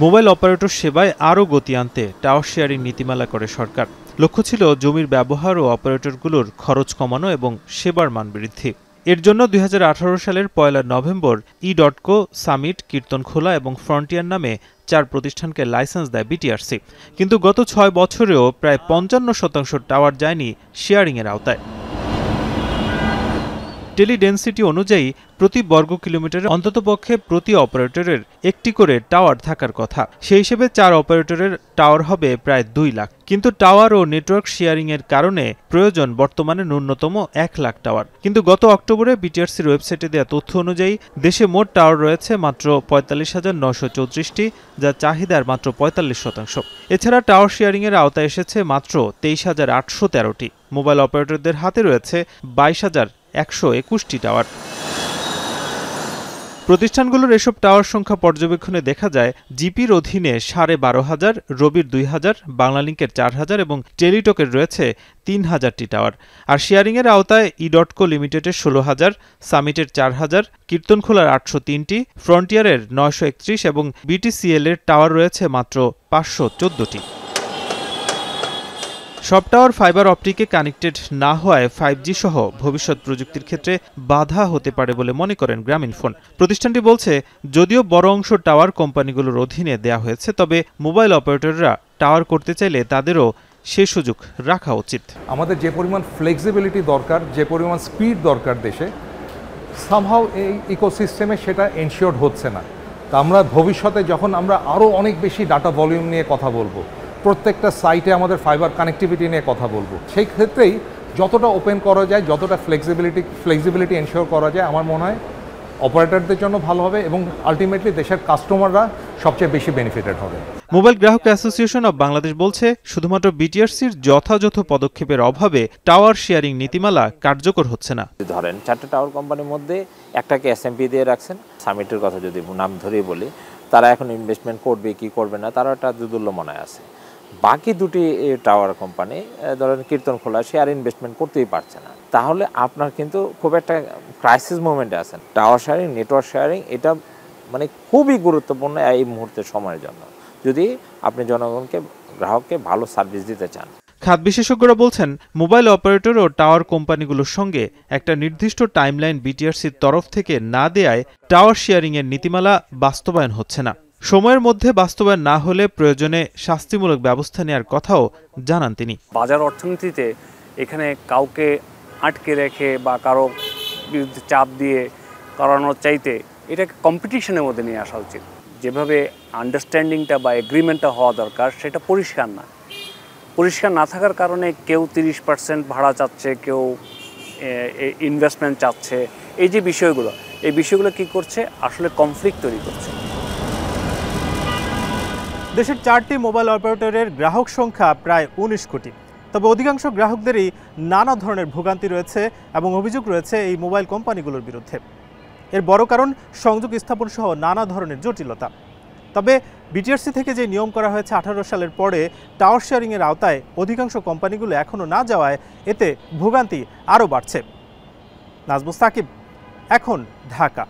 Mobile operator সেবায় আরও গতি আনতে টাওয়ার শেয়ারিং নীতিমালা করে সরকার। লক্ষ্য ছিল জমির ব্যবহার ও অপারেটরগুলোর খরচ কমানো এবং সেবার মান বৃদ্ধি। এর জন্য ২০১৮ সালের ১ নভেম্বর ই.কো, সামিট, কীর্তনখোলা এবং ফ্রন্টিয়ার নামে ৪ প্রতিষ্ঠানকে লাইসেন্স দেয় বিটিআরসি। কিন্তু গত ৬ বছরেও প্রায় ৫৫% টাওয়ার যায়নি শেয়ারিংয়ের আওতায়। টেলিডেন্সিটি অনুযায়ী প্রতি বর্গ কিলোমিটারে অন্ততপক্ষে প্রতি অপারেটরের একটি করে টাওয়ার থাকার কথা। সেই হিসেবে ৪ অপারেটরের টাওয়ার হবে প্রায় ২ লাখ। কিন্তু টাওয়ার ও নেটওয়ার্ক শেয়ারিংয়ের কারণে প্রয়োজন বর্তমানে ন্যূনতম ১ লাখ টাওয়ার। কিন্তু গত অক্টোবরে বিটিআরসির ওয়েবসাইটে দেওয়া তথ্য অনুযায়ী দেশে মোট টাওয়ার রয়েছে মাত্র ৪৫,৯৩৪টি, যা চাহিদার মাত্র ৪৫%। এছাড়া টাওয়ার শেয়ারিংয়ের আওতায় এসেছে মাত্র ২৩,৮১৩টি। মোবাইল অপারেটরদের হাতে রয়েছে ২২,১২১টি টাওয়ার। প্রতিষ্ঠানগুলোর এসব টাওয়ার সংখ্যা পর্যবেক্ষণে দেখা যায় জিপির অধীনে ১২,৫০০, রবির ২,০০০, বাংলালিংকের ৪,০০০ এবং টেলিটকের রয়েছে ৩,০০০টি টাওয়ার। আর শেয়ারিংয়ের আওতায় ই.কো লিমিটেডের ১৬,০০০, সামিটের ৪,০০০, কীর্তনখোলার ৮০৩টি, ফ্রন্টিয়ারের ৯৩১ এবং বিটিসিএল এর টাওয়ার রয়েছে মাত্র ৫১৪টি। সব টাওয়ার ফাইবার অপটিকে কানেক্টেড না হওয়ায় 5G সহ ভবিষ্যৎ প্রযুক্তির ক্ষেত্রে বাধা হতে পারে বলে মনে করেন গ্রামীণফোন। প্রতিষ্ঠানটি বলছে, যদিও বড় অংশ টাওয়ার কোম্পানিগুলোর অধীনে দেয়া হয়েছে, তবে মোবাইল অপারেটররা টাওয়ার করতে চাইলে তাদেরও সে সুযোগ রাখা উচিত। আমাদের যে পরিমাণ ফ্লেক্সিবিলিটি দরকার, যে পরিমাণ স্পিড দরকার দেশে, সামহাউ এই ইকোসিস্টেমে সেটা এনশিওরড হচ্ছে না। তা আমরা ভবিষ্যতে যখন আমরা আরও অনেক বেশি ডাটা ভলিউম নিয়ে কথা বলবো, প্রত্যেকটা সাইটে আমাদের ফাইবার কানেক্টিভিটি নিয়ে কথা বলবো, সেই ক্ষেত্রেই যতটা ওপেন করা যায়, যতটা ফ্লেক্সিবিলিটি এনশিওর করা যায়, আমার মনে হয় অপারেটরদের জন্য ভালো হবে এবং আলটিমেটলি দেশের কাস্টমাররা সবচেয়ে বেশি বেনিফিটেড হবে। মোবাইল গ্রাহক অ্যাসোসিয়েশন অব বাংলাদেশ বলছে, শুধুমাত্র বিটিআরসির যথাযথ পদক্ষেপের অভাবে টাওয়ার শেয়ারিং নীতিমালা কার্যকর হচ্ছে না। ধরেন 4টা টাওয়ার কোম্পানির মধ্যে একটাকে এসএমপি দিয়ে রাখছেন। সামিটের কথা যদি নাম ধরেই বলি, তারা এখন ইনভেস্টমেন্ট করবে কি করবে না, তারা একটা দুদুল্যমনায় আছে। বাকি দুটি টাওয়ার কোম্পানি ধরেন কীর্তনখোলা, সে আর ইনভেস্টমেন্ট করতেই পারছে না। তাহলে আপনার কিন্তু খুব একটা ক্রাইসিস মোমেন্টে আছেন। টাওয়ার শেয়ারিং, নেটওয়ার্ক শেয়ারিং, এটা মানে খুবই গুরুত্বপূর্ণ এই মুহূর্তের সময়ের জন্য, যদি আপনি জনগণকে, গ্রাহককে ভালো সার্ভিস দিতে চান। খাত বিশেষজ্ঞরা বলছেন, মোবাইল অপারেটর ও টাওয়ার কোম্পানিগুলোর সঙ্গে একটা নির্দিষ্ট টাইমলাইন বিটিআরসির তরফ থেকে না দেয়ায় টাওয়ার শেয়ারিংয়ের নীতিমালা বাস্তবায়ন হচ্ছে না। সময়ের মধ্যে বাস্তবায়ন না হলে প্রয়োজনে শাস্তিমূলক ব্যবস্থা নেওয়ার কথাও জানান তিনি। বাজার অর্থনীতিতে এখানে কাউকে আটকে রেখে বা কারো বিরুদ্ধে চাপ দিয়ে করানোর চাইতে এটাকে কম্পিটিশনের মধ্যে নিয়ে আসা উচিত। যেভাবে আন্ডারস্ট্যান্ডিংটা বা এগ্রিমেন্টটা হওয়া দরকার, সেটা পরিষ্কার না। পরিষ্কার না থাকার কারণে কেউ 30% ভাড়া চাচ্ছে, কেউ ইনভেস্টমেন্ট চাচ্ছে। এই যে বিষয়গুলো, এই বিষয়গুলো কী করছে, আসলে কনফ্লিক্ট তৈরি করছে। দেশের 4টি মোবাইল অপারেটরের গ্রাহক সংখ্যা প্রায় 19 কোটি। তবে অধিকাংশ গ্রাহকদেরই নানা ধরনের ভোগান্তি রয়েছে এবং অভিযোগ রয়েছে এই মোবাইল কোম্পানিগুলোর বিরুদ্ধে। এর বড় কারণ সংযোগ স্থাপন সহ নানা ধরনের জটিলতা। তবে বিটিআরসি থেকে যে নিয়ম করা হয়েছে 18 সালের পরে টাওয়ার শেয়ারিংয়ের আওতায় অধিকাংশ কোম্পানিগুলো এখনও না যাওয়ায় এতে ভোগান্তি আরও বাড়ছে। নাজমুস সাকিব, এখন, ঢাকা।